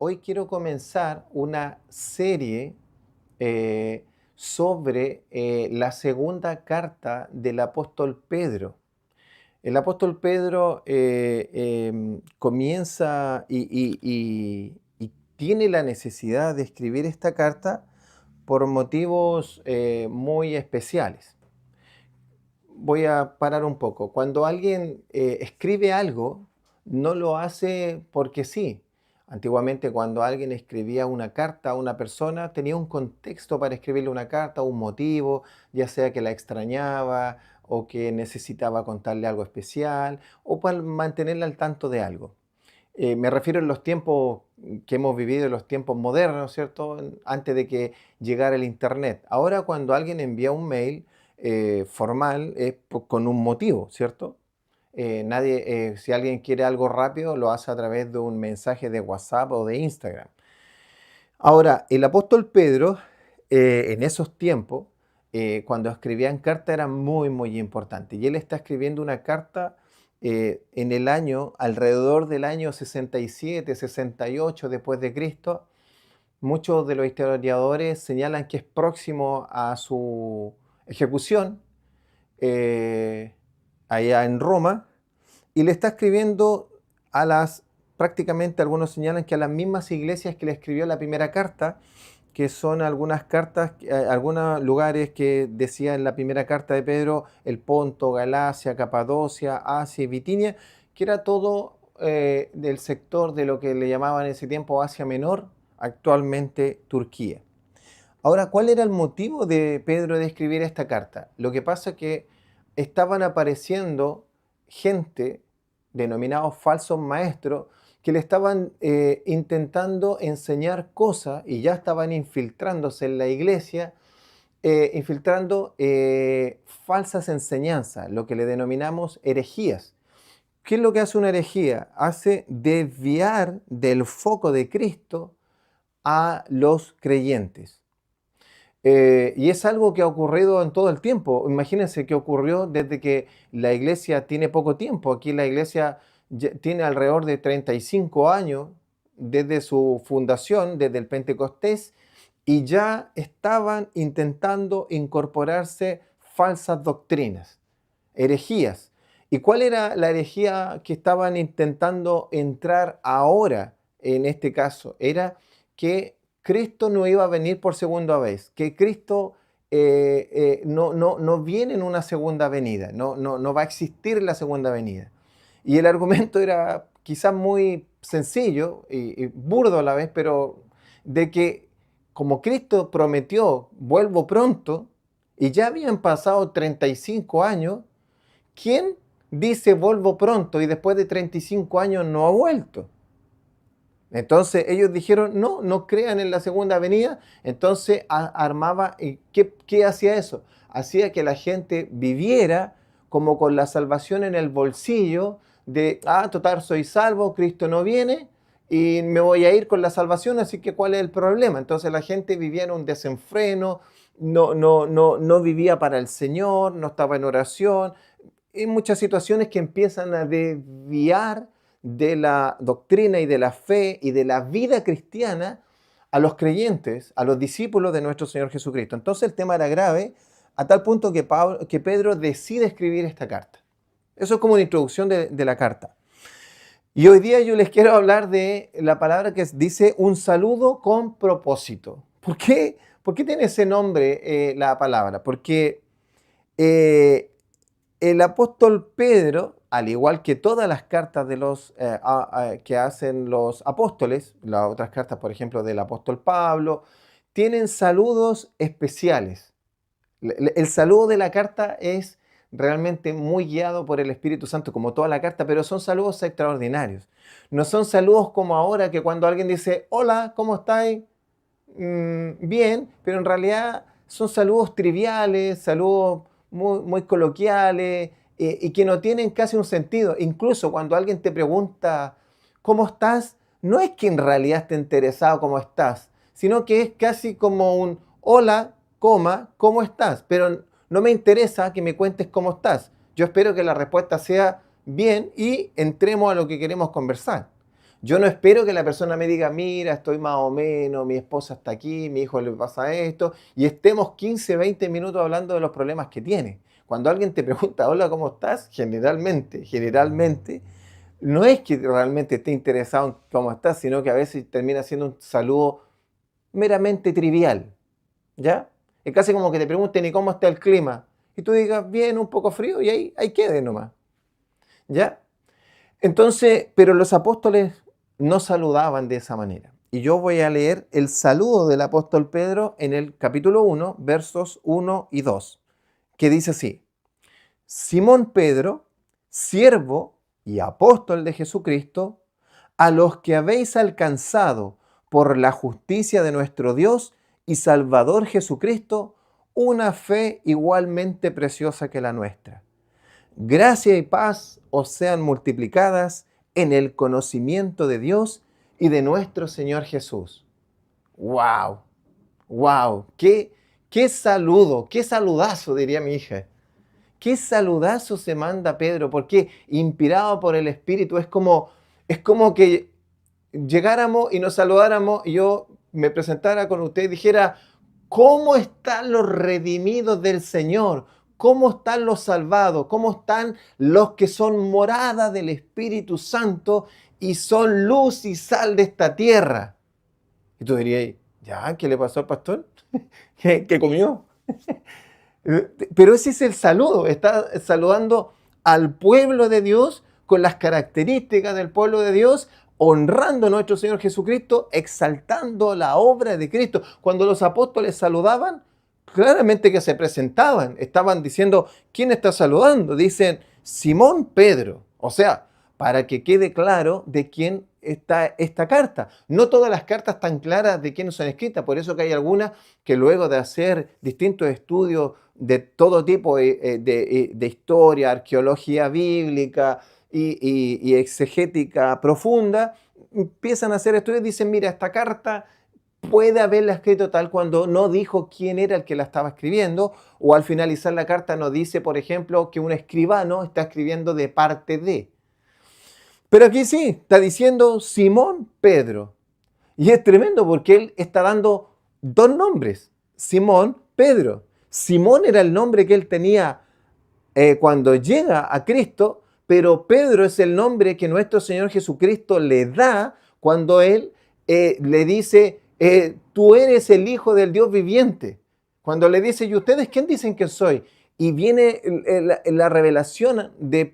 Hoy quiero comenzar una serie sobre la segunda carta del apóstol Pedro. El apóstol Pedro comienza y tiene la necesidad de escribir esta carta por motivos muy especiales. Voy a parar un poco. Cuando alguien escribe algo, no lo hace porque sí. Antiguamente, cuando alguien escribía una carta a una persona, tenía un contexto para escribirle una carta, un motivo, ya sea que la extrañaba o que necesitaba contarle algo especial o para mantenerla al tanto de algo. Me refiero en los tiempos que hemos vivido, en los tiempos modernos, ¿cierto? Antes de que llegara el Internet. Ahora, cuando alguien envía un mail formal, es con un motivo, ¿cierto? Si alguien quiere algo rápido, lo hace a través de un mensaje de WhatsApp o de Instagram. Ahora, el apóstol Pedro, en esos tiempos, cuando escribían carta era muy, muy importante. Y él está escribiendo una carta en el año, alrededor del año 67, 68 después de Cristo. Muchos de los historiadores señalan que es próximo a su ejecución eh, allá en Roma, y le está escribiendo a prácticamente algunos señalan que a las mismas iglesias que le escribió la primera carta, que son algunas cartas, algunos lugares que decía en la primera carta de Pedro, el Ponto, Galacia, Capadocia, Asia y Bitinia, que era todo del sector de lo que le llamaban en ese tiempo Asia Menor, actualmente Turquía. Ahora, ¿cuál era el motivo de Pedro de escribir esta carta? Lo que pasa es que estaban apareciendo gente, denominados falsos maestros, que le estaban intentando enseñar cosas y ya estaban infiltrándose en la iglesia, infiltrando falsas enseñanzas, lo que le denominamos herejías. ¿Qué es lo que hace una herejía? Hace desviar del foco de Cristo a los creyentes. Y es algo que ha ocurrido en todo el tiempo. Imagínense que ocurrió desde que la iglesia tiene poco tiempo. Aquí la iglesia tiene alrededor de 35 años desde su fundación, desde el Pentecostés, y ya estaban intentando incorporarse falsas doctrinas, herejías. ¿Y cuál era la herejía que estaban intentando entrar ahora en este caso? Era que Cristo no iba a venir por segunda vez, que Cristo no viene en una segunda venida, no va a existir la segunda venida. Y el argumento era quizás muy sencillo y burdo a la vez, pero de que como Cristo prometió, vuelvo pronto, y ya habían pasado 35 años, ¿quién dice vuelvo pronto y después de 35 años no ha vuelto? Entonces ellos dijeron, no, no crean en la segunda venida. Entonces armaba, ¿qué hacía eso? Hacía que la gente viviera como con la salvación en el bolsillo de, total, soy salvo, Cristo no viene y me voy a ir con la salvación, así que ¿cuál es el problema? Entonces la gente vivía en un desenfreno, no vivía para el Señor, no estaba en oración, y muchas situaciones que empiezan a desviar de la doctrina y de la fe y de la vida cristiana a los creyentes, a los discípulos de nuestro Señor Jesucristo. Entonces el tema era grave a tal punto que Pedro decide escribir esta carta. Eso es como una introducción de la carta. Y hoy día yo les quiero hablar de la palabra que dice un saludo con propósito. ¿Por qué? ¿Por qué tiene ese nombre la palabra? Porque eh, el apóstol Pedro, al igual que todas las cartas de que hacen los apóstoles, las otras cartas, por ejemplo, del apóstol Pablo, tienen saludos especiales. El saludo de la carta es realmente muy guiado por el Espíritu Santo, como toda la carta, pero son saludos extraordinarios. No son saludos como ahora, que cuando alguien dice, hola, ¿cómo estáis? Bien, pero en realidad son saludos triviales, saludos muy, muy coloquiales y que no tienen casi un sentido. Incluso cuando alguien te pregunta, ¿cómo estás? No es que en realidad esté interesado cómo estás, sino que es casi como un hola, coma, ¿cómo estás? Pero no me interesa que me cuentes cómo estás. Yo espero que la respuesta sea bien y entremos a lo que queremos conversar. Yo no espero que la persona me diga, mira, estoy más o menos, mi esposa está aquí, mi hijo le pasa esto, y estemos 15, 20 minutos hablando de los problemas que tiene. Cuando alguien te pregunta, hola, ¿cómo estás? Generalmente, no es que realmente esté interesado en cómo estás, sino que a veces termina siendo un saludo meramente trivial, ¿ya? Es casi como que te pregunten, ¿y cómo está el clima? Y tú digas, bien, un poco frío, y ahí quede nomás, ¿ya? Entonces, pero los apóstoles no saludaban de esa manera. Y yo voy a leer el saludo del apóstol Pedro en el capítulo 1, versos 1 y 2, que dice así: Simón Pedro, siervo y apóstol de Jesucristo, a los que habéis alcanzado por la justicia de nuestro Dios y Salvador Jesucristo, una fe igualmente preciosa que la nuestra. Gracia y paz os sean multiplicadas en el conocimiento de Dios y de nuestro Señor Jesús. ¡Wow! ¡Wow! ¡Qué saludo! ¡Qué saludazo! Diría mi hija. ¡Qué saludazo se manda Pedro! Porque inspirado por el Espíritu es como que llegáramos y nos saludáramos y yo me presentara con usted y dijera, ¿cómo están los redimidos del Señor? ¿Cómo están los salvados? ¿Cómo están los que son morada del Espíritu Santo y son luz y sal de esta tierra? Y tú dirías, ¿ya? ¿Qué le pasó al pastor? ¿Qué comió? Pero ese es el saludo, está saludando al pueblo de Dios con las características del pueblo de Dios, honrando a nuestro Señor Jesucristo, exaltando la obra de Cristo. Cuando los apóstoles saludaban, claramente que se presentaban, estaban diciendo, ¿quién está saludando? Dicen, Simón Pedro. O sea, para que quede claro de quién está esta carta. No todas las cartas están claras de quién son escritas, por eso que hay algunas que luego de hacer distintos estudios de todo tipo de historia, arqueología bíblica y exegética profunda, empiezan a hacer estudios y dicen, mira, esta carta puede haberla escrito tal cuando no dijo quién era el que la estaba escribiendo, o al finalizar la carta no dice, por ejemplo, que un escribano está escribiendo de parte de. Pero aquí sí, está diciendo Simón Pedro. Y es tremendo porque él está dando dos nombres, Simón, Pedro. Simón era el nombre que él tenía cuando llega a Cristo, pero Pedro es el nombre que nuestro Señor Jesucristo le da cuando él le dice, tú eres el Hijo del Dios viviente. Cuando le dice, ¿y ustedes quién dicen que soy? Y viene la revelación de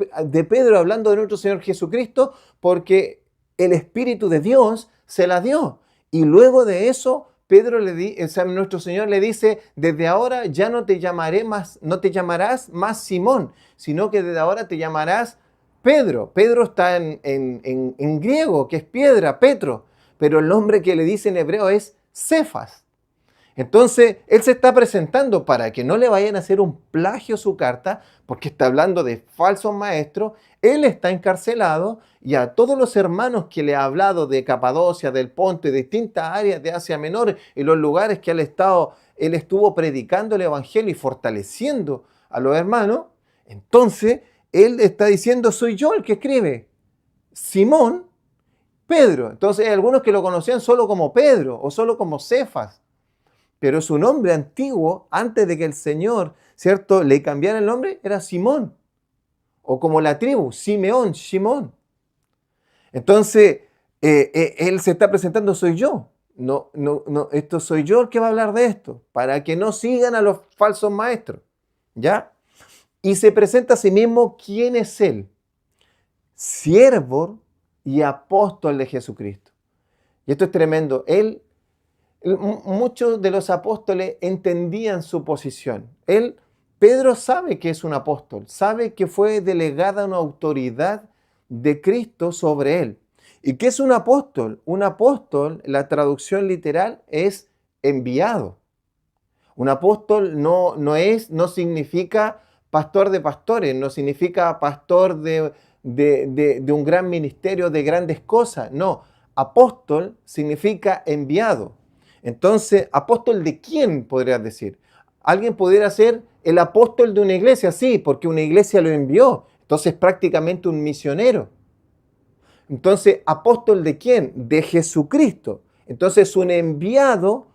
Pedro hablando de nuestro Señor Jesucristo porque el Espíritu de Dios se la dio. Y luego de eso, nuestro Señor le dice, desde ahora ya no te llamarás más Simón, sino que desde ahora te llamarás Pedro. Pedro está en griego, que es piedra, Petro, pero el nombre que le dice en hebreo es Cefas. Entonces, él se está presentando para que no le vayan a hacer un plagio a su carta, porque está hablando de falsos maestros. Él está encarcelado y a todos los hermanos que le ha hablado de Capadocia, del Ponto y de distintas áreas de Asia Menor y los lugares que él estuvo predicando el evangelio y fortaleciendo a los hermanos. Entonces, él está diciendo, soy yo el que escribe. Simón, Pedro. Entonces, hay algunos que lo conocían solo como Pedro o solo como Cefas. Pero su nombre antiguo, antes de que el Señor, ¿cierto?, le cambiara el nombre, era Simón. O como la tribu, Simeón, Shimón. Entonces, él se está presentando, soy yo. No, esto soy yo el que va a hablar de esto, para que no sigan a los falsos maestros. ¿Ya? Y se presenta a sí mismo, ¿quién es él? Siervo y apóstol de Jesucristo. Y esto es tremendo. Muchos de los apóstoles entendían su posición. Pedro sabe que es un apóstol, sabe que fue delegada una autoridad de Cristo sobre él. ¿Y qué es un apóstol? Un apóstol, la traducción literal es enviado. Un apóstol no significa pastor de pastores, no significa pastor de un gran ministerio, de grandes cosas. No, apóstol significa enviado. Entonces, ¿apóstol de quién podrías decir? Alguien pudiera ser el apóstol de una iglesia, sí, porque una iglesia lo envió. Entonces, prácticamente un misionero. Entonces, ¿apóstol de quién? De Jesucristo. Entonces, un enviado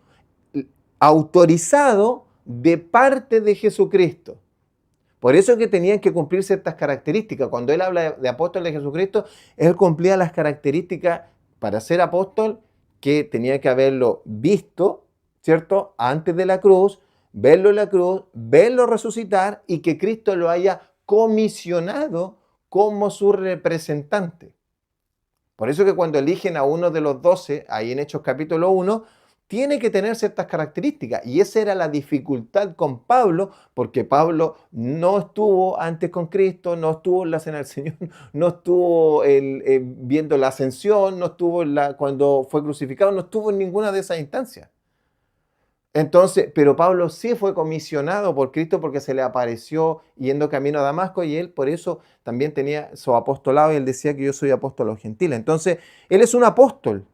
autorizado de parte de Jesucristo. Por eso es que tenían que cumplir ciertas características. Cuando él habla de apóstol de Jesucristo, él cumplía las características para ser apóstol, que tenía que haberlo visto, ¿cierto? Antes de la cruz, verlo en la cruz, verlo resucitar y que Cristo lo haya comisionado como su representante. Por eso que cuando eligen a uno de los 12, ahí en Hechos capítulo 1, tiene que tener ciertas características. Y esa era la dificultad con Pablo, porque Pablo no estuvo antes con Cristo, no estuvo en la cena del Señor, no estuvo viendo la ascensión, no estuvo cuando fue crucificado, no estuvo en ninguna de esas instancias. Entonces, pero Pablo sí fue comisionado por Cristo porque se le apareció yendo camino a Damasco y él por eso también tenía su apostolado y él decía que yo soy apóstol a los gentiles. Entonces, él es un apóstol,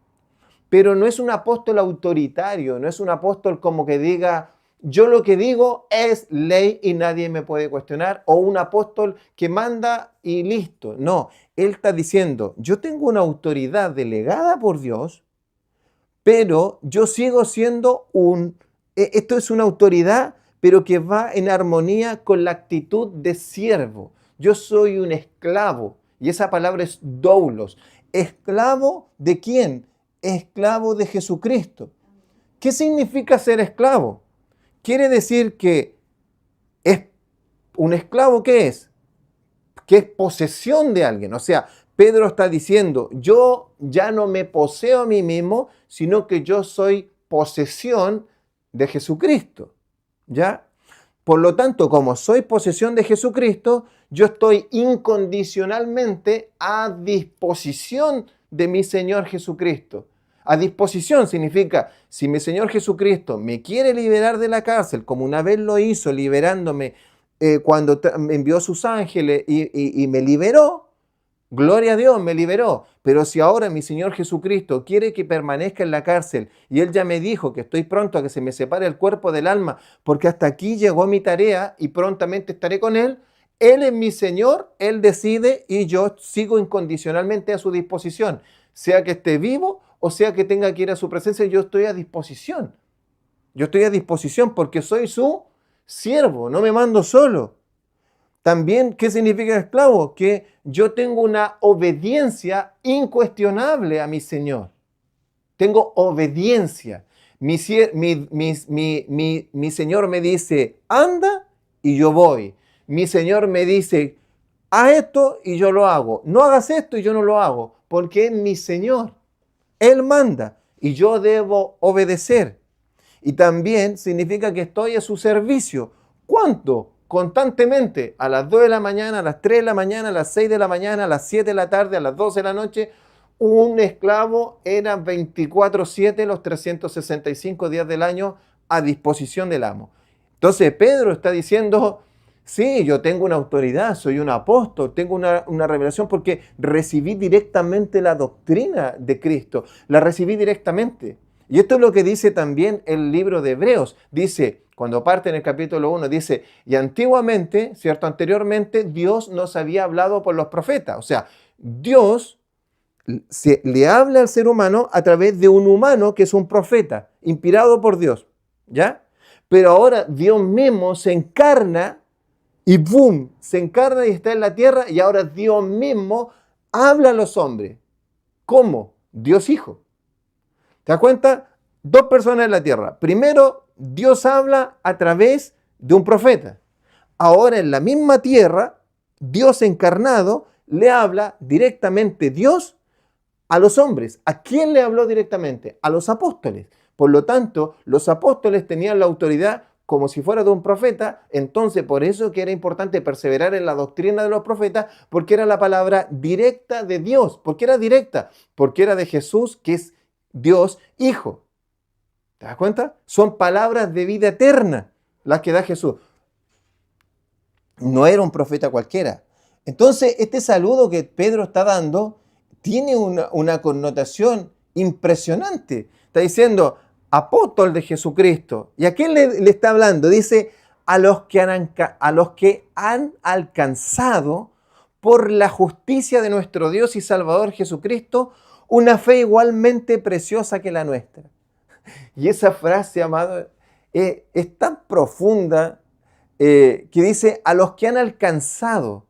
pero no es un apóstol autoritario, no es un apóstol como que diga, yo lo que digo es ley y nadie me puede cuestionar, o un apóstol que manda y listo. No, él está diciendo, yo tengo una autoridad delegada por Dios, pero yo sigo siendo esto es una autoridad, pero que va en armonía con la actitud de siervo. Yo soy un esclavo, y esa palabra es doulos. ¿Esclavo de quién? Esclavo de Jesucristo. ¿Qué significa ser esclavo? Quiere decir que es un esclavo, ¿qué es? Que es posesión de alguien. O sea, Pedro está diciendo, yo ya no me poseo a mí mismo, sino que yo soy posesión de Jesucristo. ¿Ya? Por lo tanto, como soy posesión de Jesucristo, yo estoy incondicionalmente a disposición de mi Señor Jesucristo. A disposición significa, si mi Señor Jesucristo me quiere liberar de la cárcel, como una vez lo hizo liberándome cuando me envió sus ángeles y me liberó, gloria a Dios, me liberó. Pero si ahora mi Señor Jesucristo quiere que permanezca en la cárcel y Él ya me dijo que estoy pronto a que se me separe el cuerpo del alma, porque hasta aquí llegó mi tarea y prontamente estaré con Él, Él es mi Señor, Él decide y yo sigo incondicionalmente a su disposición. Sea que esté vivo o sea que tenga que ir a su presencia, yo estoy a disposición. Yo estoy a disposición porque soy su siervo, no me mando solo. También, ¿qué significa esclavo? Que yo tengo una obediencia incuestionable a mi Señor. Tengo obediencia. Mi Señor me dice, anda y yo voy. Mi Señor me dice, haz esto y yo lo hago. No hagas esto y yo no lo hago, porque es mi Señor. Él manda y yo debo obedecer. Y también significa que estoy a su servicio. ¿Cuánto? Constantemente, a las 2 de la mañana, a las 3 de la mañana, a las 6 de la mañana, a las 7 de la tarde, a las 12 de la noche. Un esclavo era 24/7 los 365 días del año a disposición del amo. Entonces Pedro está diciendo, sí, yo tengo una autoridad, soy un apóstol, tengo una revelación porque recibí directamente la doctrina de Cristo, la recibí directamente. Y esto es lo que dice también el libro de Hebreos. Dice, cuando parte en el capítulo 1, dice, y antiguamente, ¿cierto? Anteriormente, Dios nos había hablado por los profetas. O sea, Dios le habla al ser humano a través de un humano que es un profeta, inspirado por Dios. ¿Ya? Pero ahora Dios mismo se encarna y ¡boom! Se encarna y está en la tierra y ahora Dios mismo habla a los hombres. ¿Cómo? Dios Hijo. ¿Te das cuenta? Dos personas en la tierra. Primero, Dios habla a través de un profeta. Ahora en la misma tierra, Dios encarnado le habla directamente Dios a los hombres. ¿A quién le habló directamente? A los apóstoles. Por lo tanto, los apóstoles tenían la autoridad como si fuera de un profeta. Entonces, por eso que era importante perseverar en la doctrina de los profetas, porque era la palabra directa de Dios. ¿Por qué era directa? Porque era de Jesús, que es Dios Hijo. ¿Te das cuenta? Son palabras de vida eterna las que da Jesús. No era un profeta cualquiera. Entonces, este saludo que Pedro está dando tiene una connotación impresionante. Está diciendo, apóstol de Jesucristo. ¿Y a quién le está hablando? Dice, a los que han alcanzado por la justicia de nuestro Dios y Salvador Jesucristo, una fe igualmente preciosa que la nuestra. Y esa frase, amado, es tan profunda que dice, a los que han alcanzado.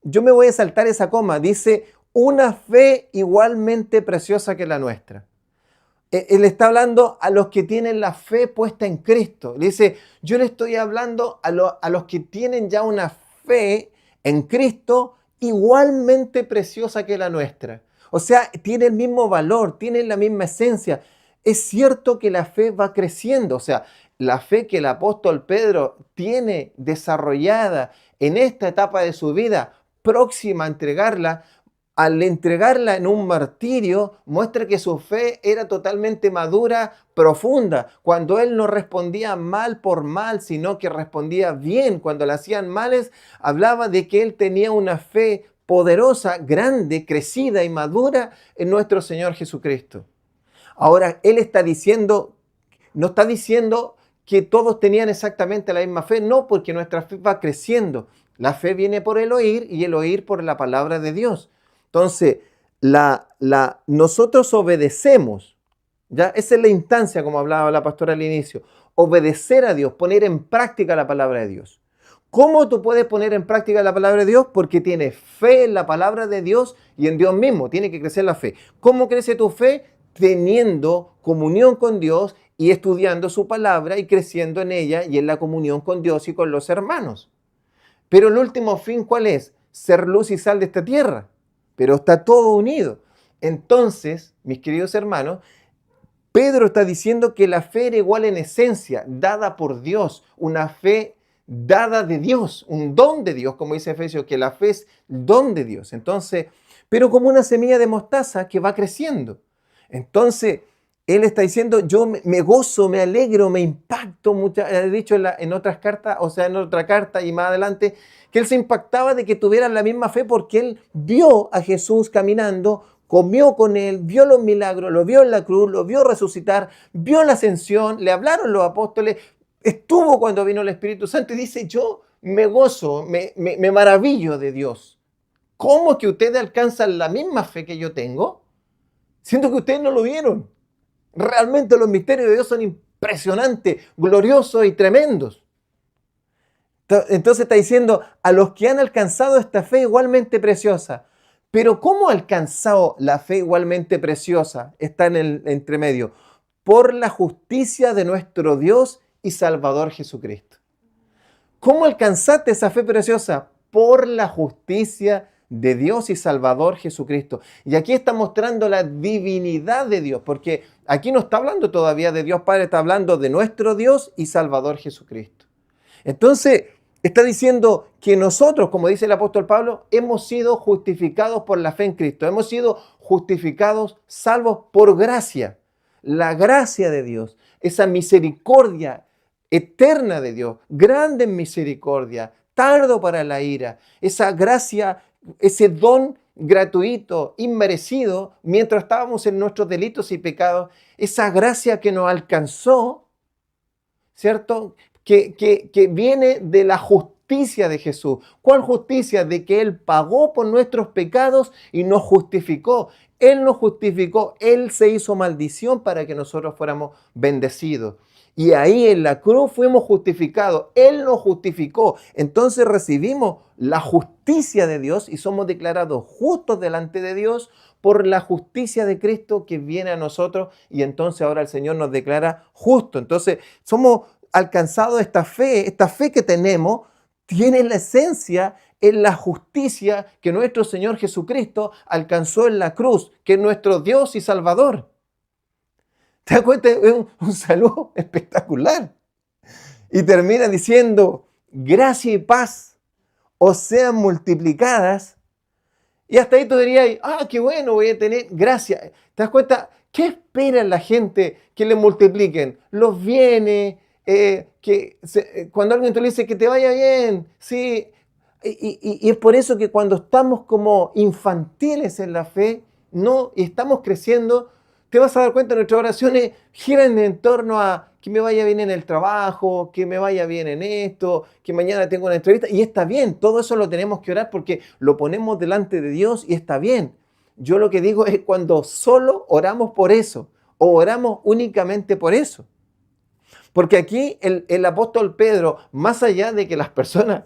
Yo me voy a saltar esa coma. Dice, una fe igualmente preciosa que la nuestra. Él está hablando a los que tienen la fe puesta en Cristo. Le dice, yo le estoy hablando a los que tienen ya una fe en Cristo igualmente preciosa que la nuestra. O sea, tiene el mismo valor, tiene la misma esencia. Es cierto que la fe va creciendo. O sea, la fe que el apóstol Pedro tiene desarrollada en esta etapa de su vida, próxima a entregarla, al entregarla en un martirio, muestra que su fe era totalmente madura, profunda. Cuando él no respondía mal por mal, sino que respondía bien. Cuando le hacían males, hablaba de que él tenía una fe poderosa, grande, crecida y madura en nuestro Señor Jesucristo. Ahora, él está diciendo, no está diciendo que todos tenían exactamente la misma fe, no, porque nuestra fe va creciendo. La fe viene por el oír y el oír por la palabra de Dios. Entonces, nosotros obedecemos, ¿ya? Esa es la instancia, como hablaba la pastora al inicio, obedecer a Dios, poner en práctica la palabra de Dios. ¿Cómo tú puedes poner en práctica la palabra de Dios? Porque tienes fe en la palabra de Dios y en Dios mismo, tiene que crecer la fe. ¿Cómo crece tu fe? Teniendo comunión con Dios y estudiando su palabra y creciendo en ella y en la comunión con Dios y con los hermanos. Pero el último fin, ¿cuál es? Ser luz y sal de esta tierra. Pero está todo unido. Entonces, mis queridos hermanos, Pedro está diciendo que la fe era igual en esencia, dada por Dios, una fe dada de Dios, un don de Dios, como dice Efesios, que la fe es don de Dios. Entonces, pero como una semilla de mostaza que va creciendo. Entonces, él está diciendo, yo me gozo, me alegro, me impacto, he dicho en otras cartas, o sea, en otra carta y más adelante, que él se impactaba de que tuvieran la misma fe porque él vio a Jesús caminando, comió con él, vio los milagros, lo vio en la cruz, lo vio resucitar, vio la ascensión, le hablaron los apóstoles, estuvo cuando vino el Espíritu Santo y dice, yo me gozo, me maravillo de Dios. ¿Cómo que ustedes alcanzan la misma fe que yo tengo? Siento que ustedes no lo vieron. Realmente los misterios de Dios son impresionantes, gloriosos y tremendos. Entonces está diciendo, a los que han alcanzado esta fe igualmente preciosa. Pero ¿cómo ha alcanzado la fe igualmente preciosa? Está en el entremedio. Por la justicia de nuestro Dios y Salvador Jesucristo. ¿Cómo alcanzaste esa fe preciosa? Por la justicia de Dios y Salvador Jesucristo. Y aquí está mostrando la divinidad de Dios, porque aquí no está hablando todavía de Dios Padre, está hablando de nuestro Dios y Salvador Jesucristo. Entonces, está diciendo que nosotros, como dice el apóstol Pablo, hemos sido justificados por la fe en Cristo. Hemos sido justificados, salvos por gracia. La gracia de Dios, esa misericordia eterna de Dios, grande en misericordia, tardo para la ira, esa gracia, ese don gratuito, inmerecido, mientras estábamos en nuestros delitos y pecados, esa gracia que nos alcanzó, ¿cierto? Que viene de la justicia de Jesús. ¿Cuál justicia? De que Él pagó por nuestros pecados y nos justificó. Él nos justificó, Él se hizo maldición para que nosotros fuéramos bendecidos. Y ahí en la cruz fuimos justificados, Él nos justificó. Entonces recibimos la justicia de Dios y somos declarados justos delante de Dios por la justicia de Cristo que viene a nosotros y entonces ahora el Señor nos declara justos. Entonces somos alcanzados esta fe que tenemos tiene la esencia en la justicia que nuestro Señor Jesucristo alcanzó en la cruz, que es nuestro Dios y Salvador. ¿Te das cuenta? Es un saludo espectacular. Y termina diciendo, gracia y paz os sean multiplicadas. Y hasta ahí tú dirías, qué bueno, voy a tener gracia. ¿Te das cuenta? ¿Qué espera la gente que le multipliquen? Los bienes, cuando alguien te le dice que te vaya bien, sí. Y es por eso que cuando estamos como infantiles en la fe, no, y estamos creciendo, te vas a dar cuenta, nuestras oraciones giran en torno a que me vaya bien en el trabajo, que me vaya bien en esto, que mañana tengo una entrevista. Y está bien, todo eso lo tenemos que orar porque lo ponemos delante de Dios y está bien. Yo lo que digo es cuando solo oramos por eso o oramos únicamente por eso. Porque aquí el apóstol Pedro, más allá de que las personas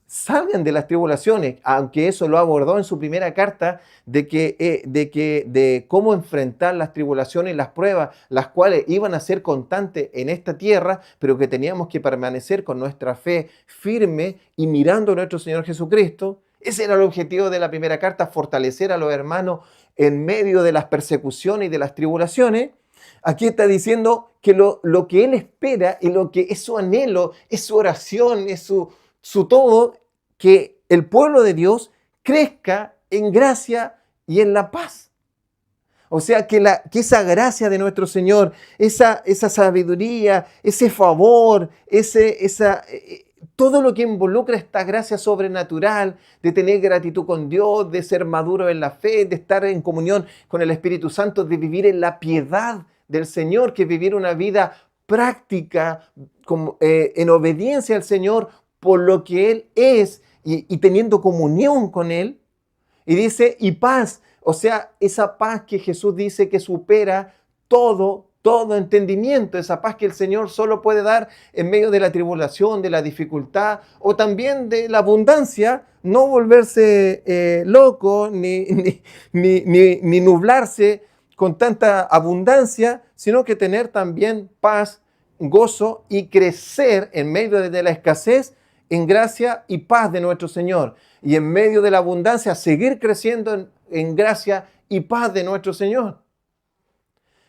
salgan de las tribulaciones, aunque eso lo abordó en su primera carta, de cómo enfrentar las tribulaciones y las pruebas, las cuales iban a ser constantes en esta tierra, pero que teníamos que permanecer con nuestra fe firme y mirando a nuestro Señor Jesucristo. Ese era el objetivo de la primera carta, fortalecer a los hermanos en medio de las persecuciones y de las tribulaciones. Aquí está diciendo que lo que él espera y lo que es su anhelo, es su oración, es su todo, que el pueblo de Dios crezca en gracia y en la paz. O sea, que esa gracia de nuestro Señor, esa sabiduría, ese favor, todo lo que involucra esta gracia sobrenatural, de tener gratitud con Dios, de ser maduro en la fe, de estar en comunión con el Espíritu Santo, de vivir en la piedad del Señor, que vivir una vida práctica, en obediencia al Señor por lo que Él es y teniendo comunión con Él. Y dice, y paz, o sea, esa paz que Jesús dice que supera todo entendimiento, esa paz que el Señor solo puede dar en medio de la tribulación, de la dificultad o también de la abundancia, no volverse loco ni nublarse con tanta abundancia, sino que tener también paz, gozo y crecer en medio de la escasez en gracia y paz de nuestro Señor. Y en medio de la abundancia, seguir creciendo en gracia y paz de nuestro Señor.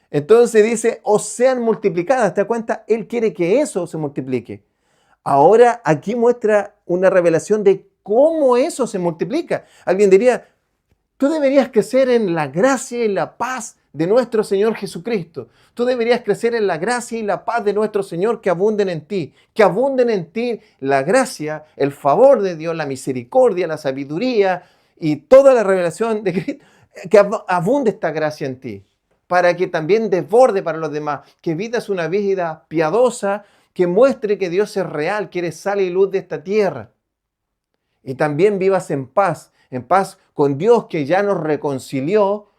Entonces dice, o sean multiplicadas. ¿Te das cuenta? Él quiere que eso se multiplique. Ahora aquí muestra una revelación de cómo eso se multiplica. Alguien diría, tú deberías crecer en la gracia y la paz de nuestro Señor Jesucristo. Tú deberías crecer en la gracia y la paz de nuestro Señor que abunden en ti. Que abunden en ti la gracia, el favor de Dios, la misericordia, la sabiduría y toda la revelación de Cristo. Que abunde esta gracia en ti. Para que también desborde para los demás. Que vivas una vida piadosa que muestre que Dios es real, que eres sal y luz de esta tierra. Y también vivas en paz con Dios que ya nos reconcilió.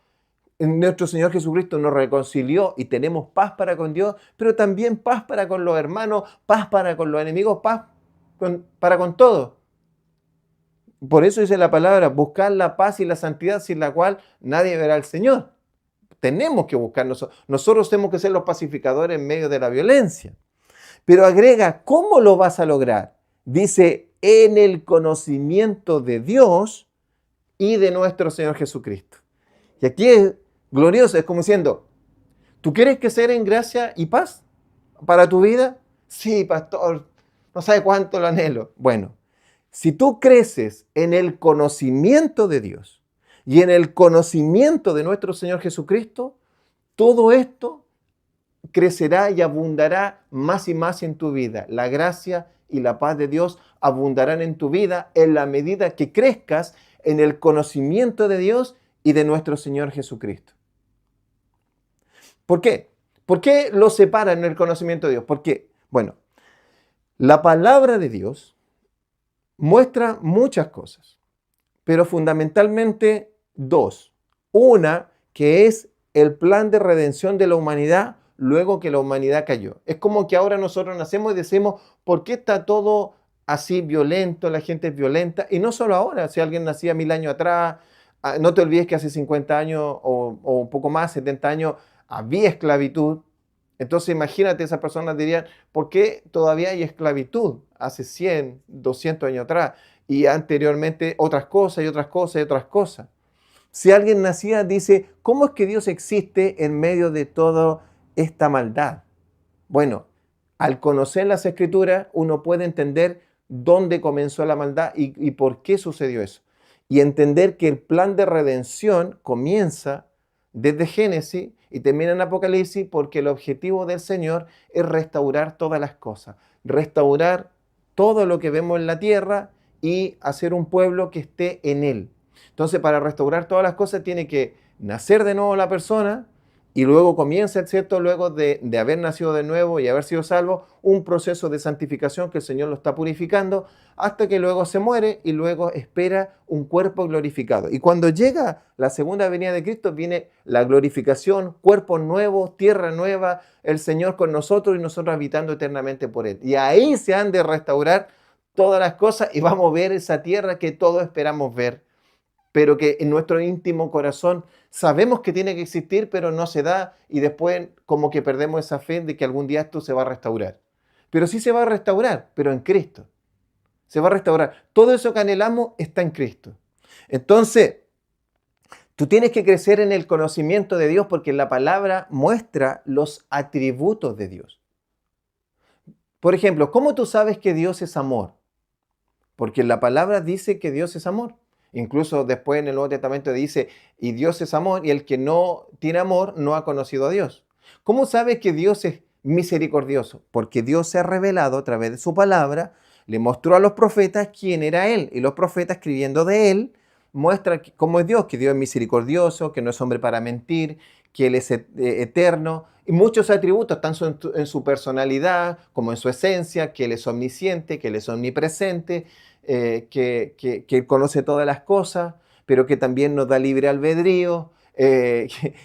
Nuestro Señor Jesucristo nos reconcilió y tenemos paz para con Dios, pero también paz para con los hermanos, paz para con los enemigos, paz para con todos. Por eso dice la palabra, buscar la paz y la santidad sin la cual nadie verá al Señor. Tenemos que buscar nosotros tenemos que ser los pacificadores en medio de la violencia. Pero agrega, ¿cómo lo vas a lograr? Dice, en el conocimiento de Dios y de nuestro Señor Jesucristo. Y aquí es glorioso, es como diciendo, ¿tú quieres crecer en gracia y paz para tu vida? Sí, pastor, no sabe cuánto lo anhelo. Bueno, si tú creces en el conocimiento de Dios y en el conocimiento de nuestro Señor Jesucristo, todo esto crecerá y abundará más y más en tu vida. La gracia y la paz de Dios abundarán en tu vida en la medida que crezcas en el conocimiento de Dios y de nuestro Señor Jesucristo. ¿Por qué? ¿Por qué lo separan en el conocimiento de Dios? Porque, bueno, la palabra de Dios muestra muchas cosas, pero fundamentalmente dos. Una, que es el plan de redención de la humanidad luego que la humanidad cayó. Es como que ahora nosotros nacemos y decimos, ¿por qué está todo así violento? La gente es violenta. Y no solo ahora, si alguien nacía 1000 años atrás, no te olvides que hace 50 años o un poco más, 70 años, había esclavitud. Entonces imagínate, esas personas dirían, ¿por qué todavía hay esclavitud? Hace 100, 200 años atrás. Y anteriormente otras cosas y otras cosas y otras cosas. Si alguien nacía, dice, ¿cómo es que Dios existe en medio de toda esta maldad? Bueno, al conocer las Escrituras, uno puede entender dónde comenzó la maldad y por qué sucedió eso. Y entender que el plan de redención comienza desde Génesis y termina en Apocalipsis, porque el objetivo del Señor es restaurar todas las cosas, restaurar todo lo que vemos en la tierra y hacer un pueblo que esté en Él. Entonces, para restaurar todas las cosas tiene que nacer de nuevo la persona Y luego comienza, ¿cierto? Luego de haber nacido de nuevo y haber sido salvo, un proceso de santificación que el Señor lo está purificando hasta que luego se muere y luego espera un cuerpo glorificado. Y cuando llega la segunda venida de Cristo, viene la glorificación, cuerpo nuevo, tierra nueva, el Señor con nosotros y nosotros habitando eternamente por Él. Y ahí se han de restaurar todas las cosas y vamos a ver esa tierra que todos esperamos ver, pero que en nuestro íntimo corazón sabemos que tiene que existir, pero no se da y después como que perdemos esa fe de que algún día esto se va a restaurar. Pero sí se va a restaurar, pero en Cristo. Se va a restaurar. Todo eso que anhelamos está en Cristo. Entonces, tú tienes que crecer en el conocimiento de Dios porque la palabra muestra los atributos de Dios. Por ejemplo, ¿cómo tú sabes que Dios es amor? Porque la palabra dice que Dios es amor. Incluso después en el Nuevo Testamento dice, y Dios es amor, y el que no tiene amor no ha conocido a Dios. ¿Cómo sabes que Dios es misericordioso? Porque Dios se ha revelado a través de su palabra, le mostró a los profetas quién era Él, y los profetas escribiendo de Él muestran cómo es Dios, que Dios es misericordioso, que no es hombre para mentir, que Él es eterno, y muchos atributos, tanto en su personalidad como en su esencia, que Él es omnisciente, que Él es omnipresente, que Él conoce todas las cosas, pero que también nos da libre albedrío.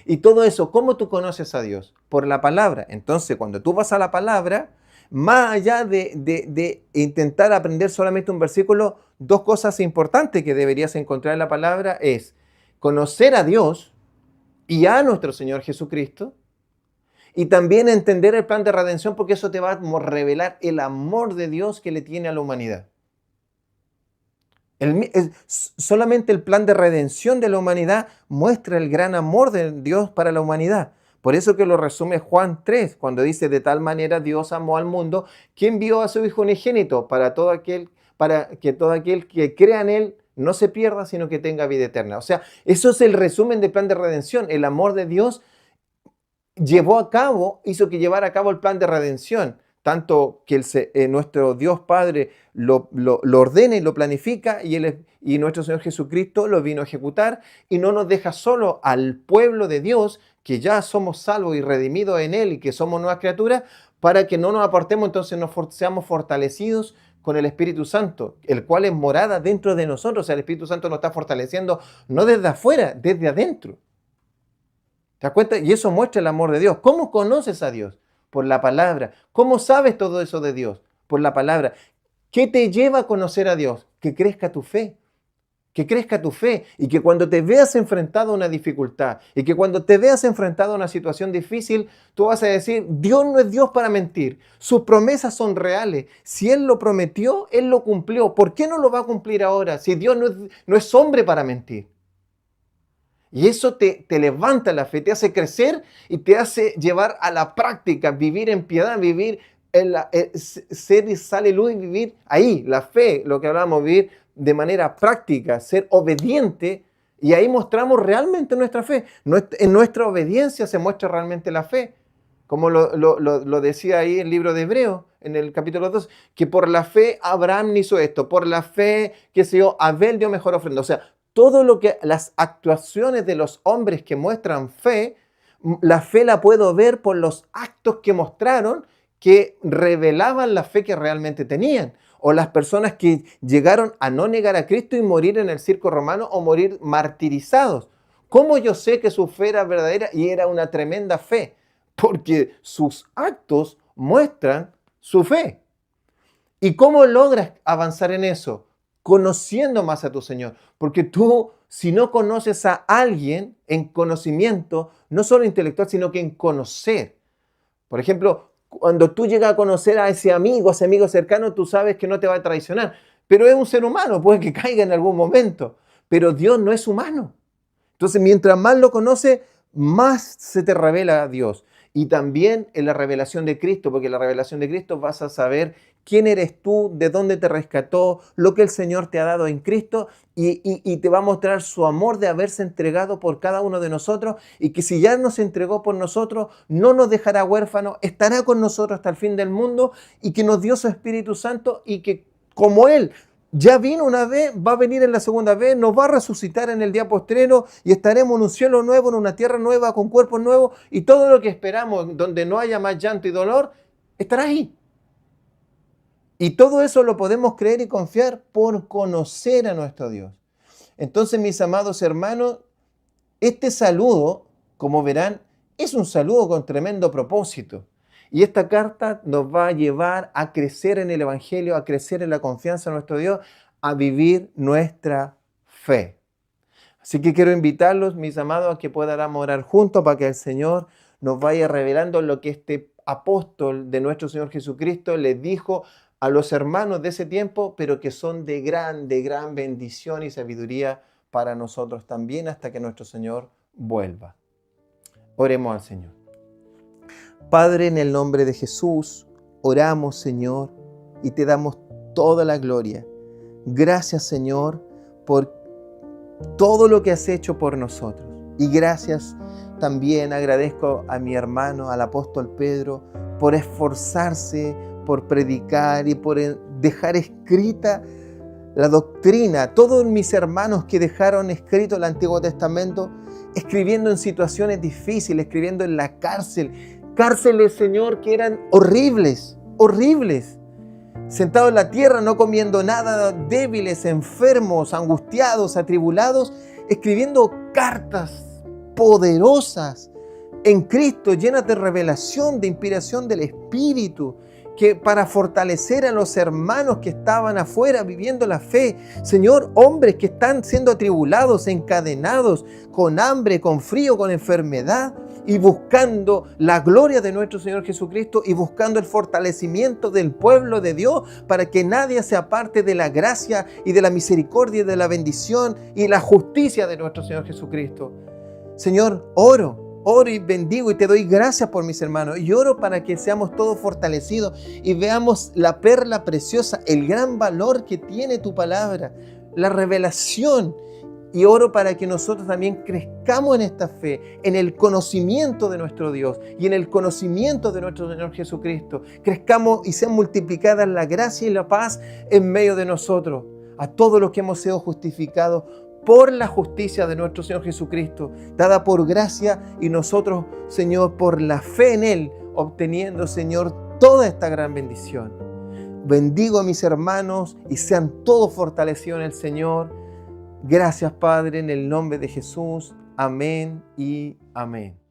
Y todo eso, ¿cómo tú conoces a Dios? Por la palabra. Entonces, cuando tú vas a la palabra, más allá de intentar aprender solamente un versículo, dos cosas importantes que deberías encontrar en la palabra es conocer a Dios y a nuestro Señor Jesucristo, y también entender el plan de redención, porque eso te va a revelar el amor de Dios que le tiene a la humanidad. Solamente el plan de redención de la humanidad muestra el gran amor de Dios para la humanidad. Por eso que lo resume Juan 3, cuando dice, de tal manera Dios amó al mundo, que envió a su Hijo unigénito para que todo aquel que crea en Él no se pierda, sino que tenga vida eterna. O sea, eso es el resumen del plan de redención. El amor de Dios hizo que llevara a cabo el plan de redención, tanto que nuestro Dios Padre lo ordena y lo planifica, y nuestro Señor Jesucristo lo vino a ejecutar, y no nos deja solo al pueblo de Dios, que ya somos salvos y redimidos en Él y que somos nuevas criaturas, para que no nos apartemos, entonces seamos fortalecidos con el Espíritu Santo, el cual es morada dentro de nosotros. O sea, el Espíritu Santo nos está fortaleciendo no desde afuera, desde adentro. ¿Te das cuenta? Y eso muestra el amor de Dios. ¿Cómo conoces a Dios? Por la palabra. ¿Cómo sabes todo eso de Dios? Por la palabra. ¿Qué te lleva a conocer a Dios? Que crezca tu fe. Que crezca tu fe y que cuando te veas enfrentado a una dificultad y que cuando te veas enfrentado a una situación difícil, tú vas a decir, Dios no es Dios para mentir. Sus promesas son reales. Si Él lo prometió, Él lo cumplió. ¿Por qué no lo va a cumplir ahora? Si Dios no es hombre para mentir. Y eso te levanta la fe, te hace crecer y te hace llevar a la práctica, vivir en piedad, vivir ser y sale luz y vivir ahí, la fe, lo que hablábamos, vivir de manera práctica, ser obediente, y ahí mostramos realmente nuestra fe. En nuestra obediencia se muestra realmente la fe, como lo decía ahí el libro de Hebreos, en el capítulo 2, que por la fe Abraham hizo esto, por la fe, qué sé yo, Abel dio mejor ofrenda. O sea, todo lo que las actuaciones de los hombres que muestran fe, la fe la puedo ver por los actos que mostraron que revelaban la fe que realmente tenían. O las personas que llegaron a no negar a Cristo y morir en el circo romano o morir martirizados. ¿Cómo yo sé que su fe era verdadera y era una tremenda fe? Porque sus actos muestran su fe. ¿Y cómo logras avanzar en eso? Conociendo más a tu Señor. Porque tú, si no conoces a alguien en conocimiento, no solo intelectual, sino que en conocer. Por ejemplo, cuando tú llegas a conocer a ese amigo cercano, tú sabes que no te va a traicionar. Pero es un ser humano, puede que caiga en algún momento. Pero Dios no es humano. Entonces, mientras más lo conoces, más se te revela a Dios. Y también en la revelación de Cristo, porque en la revelación de Cristo vas a saber quién eres tú, de dónde te rescató, lo que el Señor te ha dado en Cristo, y te va a mostrar su amor de haberse entregado por cada uno de nosotros, y que si ya nos entregó por nosotros, no nos dejará huérfanos, estará con nosotros hasta el fin del mundo, y que nos dio su Espíritu Santo, y que como Él Ya vino una vez, va a venir en la segunda vez, nos va a resucitar en el día postrero y estaremos en un cielo nuevo, en una tierra nueva, con cuerpos nuevos, y todo lo que esperamos, donde no haya más llanto y dolor, estará ahí. Y todo eso lo podemos creer y confiar por conocer a nuestro Dios. Entonces, mis amados hermanos, este saludo, como verán, es un saludo con tremendo propósito. Y esta carta nos va a llevar a crecer en el Evangelio, a crecer en la confianza en nuestro Dios, a vivir nuestra fe. Así que quiero invitarlos, mis amados, a que podamos orar juntos para que el Señor nos vaya revelando lo que este apóstol de nuestro Señor Jesucristo les dijo a los hermanos de ese tiempo, pero que son de gran bendición y sabiduría para nosotros también hasta que nuestro Señor vuelva. Oremos al Señor. Padre, en el nombre de Jesús, oramos, Señor, y te damos toda la gloria. Gracias, Señor, por todo lo que has hecho por nosotros. Y gracias también agradezco a mi hermano, al apóstol Pedro, por esforzarse, por predicar y por dejar escrita la doctrina. Todos mis hermanos que dejaron escrito el Antiguo Testamento, escribiendo en situaciones difíciles, escribiendo en la cárcel. Cárceles, Señor, que eran horribles, horribles. Sentados en la tierra, no comiendo nada, débiles, enfermos, angustiados, atribulados, escribiendo cartas poderosas en Cristo, llenas de revelación, de inspiración del Espíritu, que para fortalecer a los hermanos que estaban afuera viviendo la fe. Señor, hombres que están siendo atribulados, encadenados, con hambre, con frío, con enfermedad, y buscando la gloria de nuestro Señor Jesucristo y buscando el fortalecimiento del pueblo de Dios para que nadie se aparte de la gracia y de la misericordia y de la bendición y la justicia de nuestro Señor Jesucristo. Señor, oro y bendigo y te doy gracias por mis hermanos. Y oro para que seamos todos fortalecidos y veamos la perla preciosa, el gran valor que tiene tu palabra, la revelación. Y oro para que nosotros también crezcamos en esta fe, en el conocimiento de nuestro Dios y en el conocimiento de nuestro Señor Jesucristo. Crezcamos y sean multiplicadas la gracia y la paz en medio de nosotros, a todos los que hemos sido justificados por la justicia de nuestro Señor Jesucristo, dada por gracia, y nosotros, Señor, por la fe en Él, obteniendo, Señor, toda esta gran bendición. Bendigo a mis hermanos y sean todos fortalecidos en el Señor. Gracias, Padre, en el nombre de Jesús. Amén y amén.